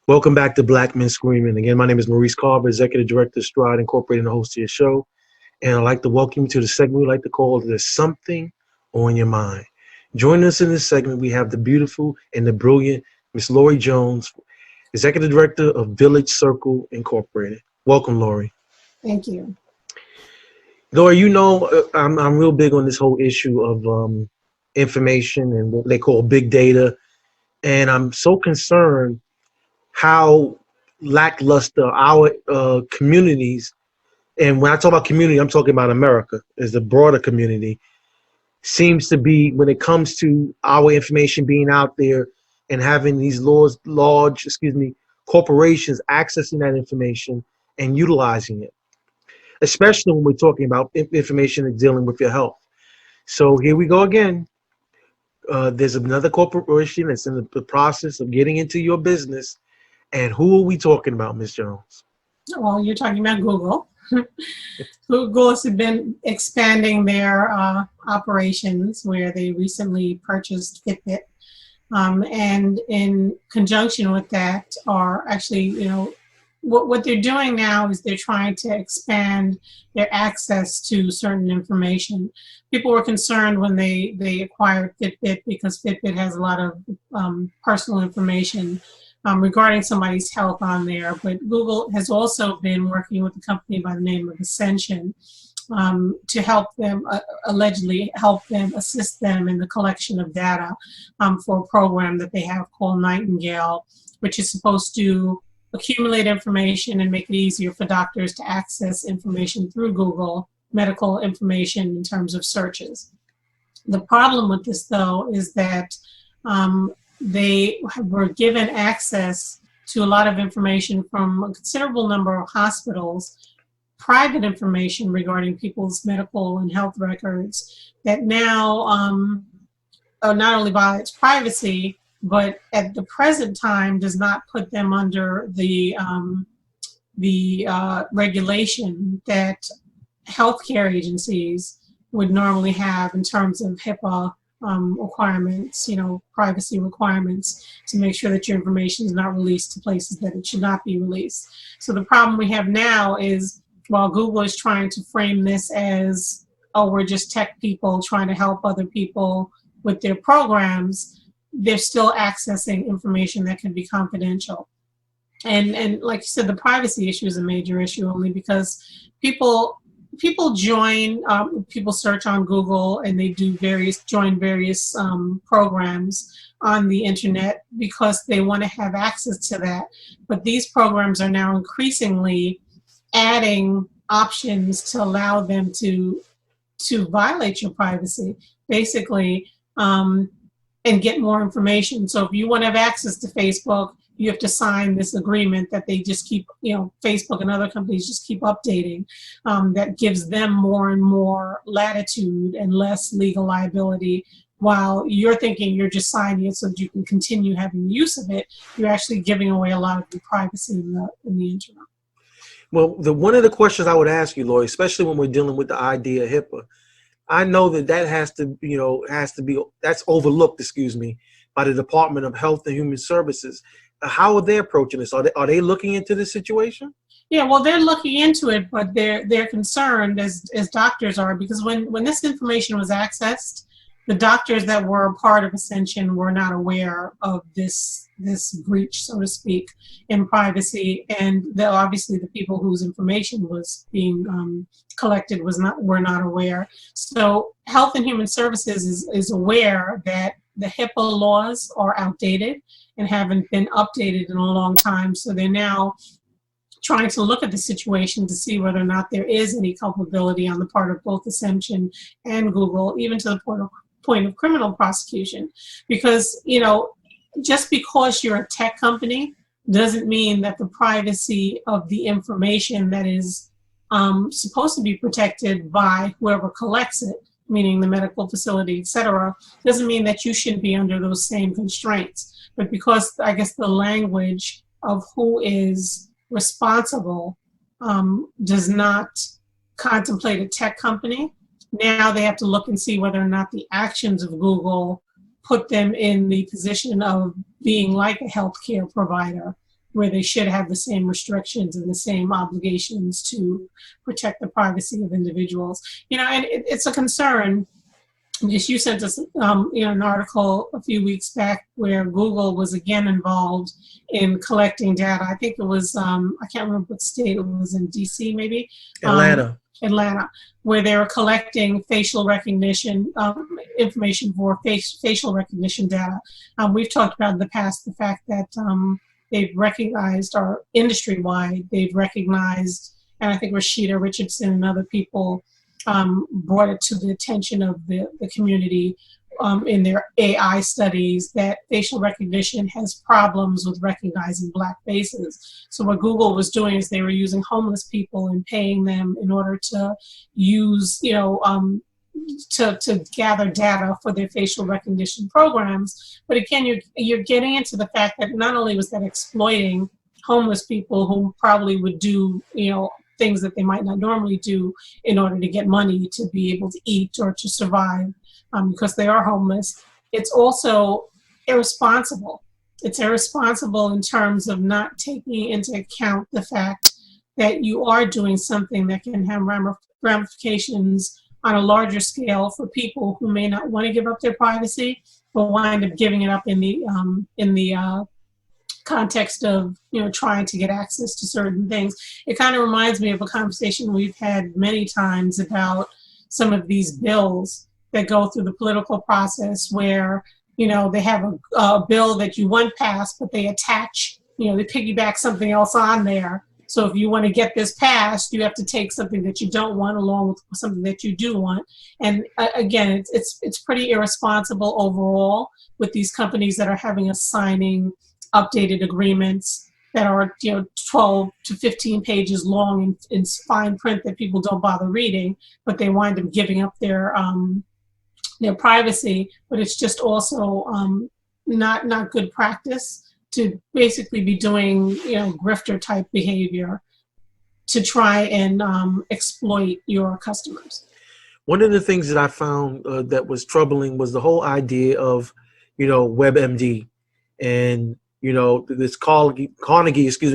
Welcome back to Black Men Screaming. Again, my name is Maurice Carver, Executive Director of Stride Incorporated and the host of your show. And I'd like to welcome you to the segment we like to call There's Something on Your Mind. Joining us in this segment, we have the beautiful and the brilliant Miss Lorie Jones, Executive Director of Village Circle Incorporated. Welcome, Lorie. Thank you. Lorie, I'm real big on this whole issue of information and what they call big data. And I'm so concerned how lackluster our communities, and when I talk about community, I'm talking about America as the broader community, seems to be when it comes to our information being out there and having these large corporations accessing that information and utilizing it, especially when we're talking about information and dealing with your health. So here we go again. There's another corporation that's in the process of getting into your business. And who are we talking about, Ms. Jones? Well, you're talking about Google. Google has been expanding their operations, where they recently purchased Fitbit. And in conjunction with that are actually, what they're doing now is they're trying to expand their access to certain information. People were concerned when they acquired Fitbit because Fitbit has a lot of personal information regarding somebody's health on there. But Google has also been working with a company by the name of Ascension to help them, allegedly help them, assist them in the collection of data for a program that they have called Nightingale, which is supposed to accumulate information and make it easier for doctors to access information through Google, medical information in terms of searches. The problem with this, though, is that they were given access to a lot of information from a considerable number of hospitals, private information regarding people's medical and health records that now not only violates privacy, but at the present time does not put them under the regulation that healthcare agencies would normally have in terms of HIPAA requirements, privacy requirements to make sure that your information is not released to places that it should not be released. So the problem we have now is, while Google is trying to frame this as, oh, we're just tech people trying to help other people with their programs, they're still accessing information that can be confidential. And like you said, the privacy issue is a major issue only because people search on Google and they do join various programs on the internet because they want to have access to that. But these programs are now increasingly adding options to allow them to violate your privacy, basically, and get more information. So if you want to have access to Facebook, you have to sign this agreement that they just keep, Facebook and other companies just keep updating, that gives them more and more latitude and less legal liability. While you're thinking you're just signing it so that you can continue having use of it, you're actually giving away a lot of your privacy in the internet. Well, one of the questions I would ask you, Lorie, especially when we're dealing with the idea of HIPAA, I know that has to be that's overlooked, by the Department of Health and Human Services. How are they approaching this? Are they looking into this situation? Yeah, well, they're looking into it, but they're concerned as doctors are, because when this information was accessed, the doctors that were a part of Ascension were not aware of this breach, so to speak, in privacy, and obviously the people whose information was being collected were not aware. So Health and Human Services is aware that the HIPAA laws are outdated and haven't been updated in a long time. So they're now trying to look at the situation to see whether or not there is any culpability on the part of both Ascension and Google, even to the point of criminal prosecution. Because, just because you're a tech company doesn't mean that the privacy of the information that is supposed to be protected by whoever collects it, meaning the medical facility, etc., doesn't mean that you shouldn't be under those same constraints. But because, I guess, the language of who is responsible does not contemplate a tech company, now they have to look and see whether or not the actions of Google put them in the position of being like a healthcare provider where they should have the same restrictions and the same obligations to protect the privacy of individuals. And it's a concern. Just you sent us, an article a few weeks back where Google was again involved in collecting data. I think it was, I can't remember what state it was in, DC maybe? Atlanta. Atlanta, where they were collecting facial recognition information for facial recognition data. We've talked about in the past the fact that they've recognized, or industry-wide, they've recognized, and I think Rashida Richardson and other people brought it to the attention of the community in their AI studies, that facial recognition has problems with recognizing Black faces. So what Google was doing is they were using homeless people and paying them in order to use, to gather data for their facial recognition programs. But again, you're getting into the fact that not only was that exploiting homeless people who probably would do, things that they might not normally do in order to get money to be able to eat or to survive, because they are homeless. It's also irresponsible. It's irresponsible in terms of not taking into account the fact that you are doing something that can have ramifications on a larger scale for people who may not want to give up their privacy, but wind up giving it up in the context of trying to get access to certain things. It kind of reminds me of a conversation we've had many times about some of these bills that go through the political process, where they have a bill that you want passed, but they attach, they piggyback something else on there. So if you want to get this passed, you have to take something that you don't want along with something that you do want. And again, it's pretty irresponsible overall with these companies that are having us signing updated agreements that are 12 to 15 pages long in fine print that people don't bother reading, but they wind up giving up their privacy. But it's just also not good practice to basically be doing grifter type behavior to try and exploit your customers. One of the things that I found that was troubling was the whole idea of WebMD and this Carnegie,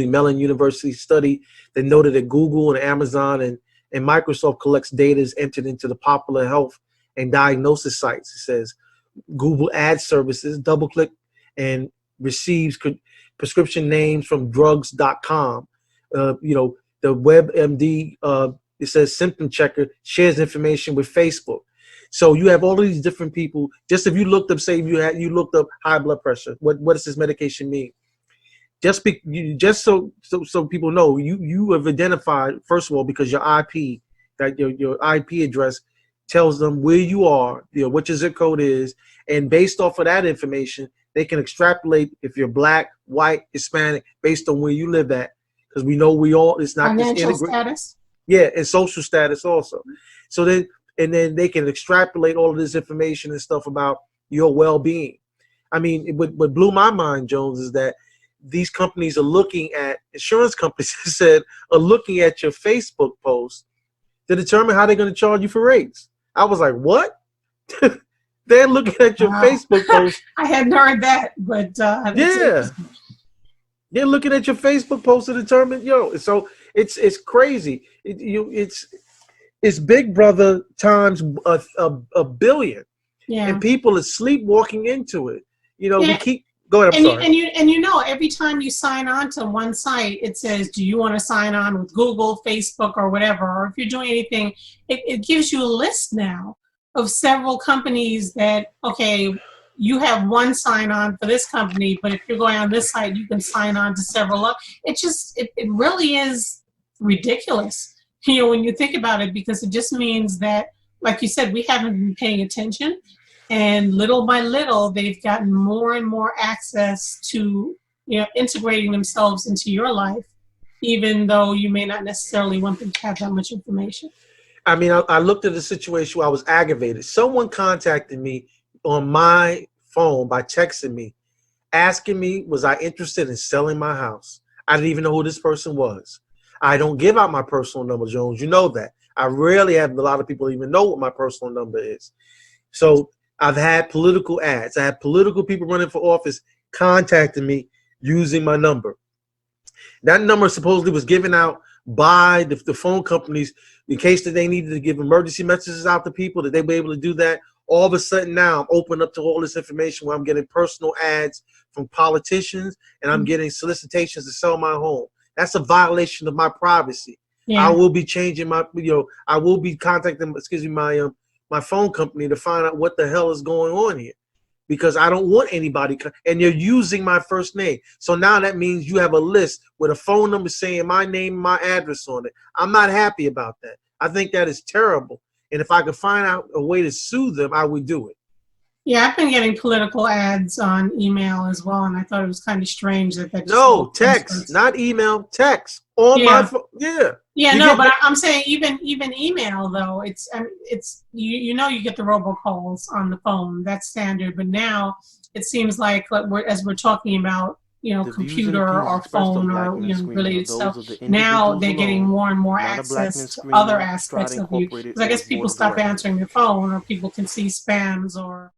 Mellon University study that noted that Google and Amazon and Microsoft collects data is entered into the popular health and diagnosis sites. It says Google ad services, double-click and receives prescription names from drugs.com. The WebMD, it says symptom checker shares information with Facebook. So you have all of these different people. Just if you looked up, say you looked up high blood pressure, what does this medication mean? Just so people know, you have identified, first of all, because your IP, that your IP address tells them where you are, what your zip code is, and based off of that information, they can extrapolate if you're Black, white, Hispanic, based on where you live at, because we know it's not financial status. Yeah, and social status also. So then they can extrapolate all of this information and stuff about your well-being. I mean, what blew my mind, Jones, is that these companies are looking at, insurance companies are looking at your Facebook post to determine how they're going to charge you for rates. I was like, what? They're looking at your Facebook post. I hadn't heard that, but yeah. They're looking at your Facebook post to determine, so it's crazy. It's Big Brother times a billion, and people are sleepwalking into it. We keep. Go ahead. I'm sorry. Every time you sign on to one site, it says, "Do you want to sign on with Google, Facebook, or whatever?" Or if you're doing anything, it gives you a list now of several companies that you have one sign on for this company, but if you're going on this site, you can sign on to several others. It really is ridiculous. When you think about it, because it just means that, like you said, we haven't been paying attention, and little by little, they've gotten more and more access to, integrating themselves into your life, even though you may not necessarily want them to have that much information. I mean, I looked at the situation where I was aggravated. Someone contacted me on my phone by texting me, asking me, was I interested in selling my house? I didn't even know who this person was. I don't give out my personal number, Jones. You know that. I rarely have a lot of people even know what my personal number is. So I've had political ads. I had political people running for office contacting me using my number. That number supposedly was given out by the phone companies in case that they needed to give emergency messages out to people, that they were able to do that. All of a sudden now I'm open up to all this information where I'm getting personal ads from politicians and I'm getting solicitations to sell my home. That's a violation of my privacy. I Yeah. will be changing my, I will be contacting, my phone company to find out what the hell is going on here, because I don't want anybody, and you're using my first name. So now that means you have a list with a phone number saying my name and my address on it. I'm not happy about that. I think that is terrible. And if I could find out a way to sue them, I would do it. Yeah, I've been getting political ads on email as well, and I thought it was kind of strange that that just No, text, not email, text on my phone. Yeah. Yeah, You no, get but me? I'm saying even email though, it's you know you get the robocalls on the phone. That's standard. But now it seems like as we're talking about, The views and computer opinions or expressed on phone or Blackman Screening are related those stuff. of the Now individuals they're getting alone, more and more not a access Blackman to other Screening, aspects Stride of you. Incorporated, Because I or guess its board people of stop directors. answering their phone, or people can see spams or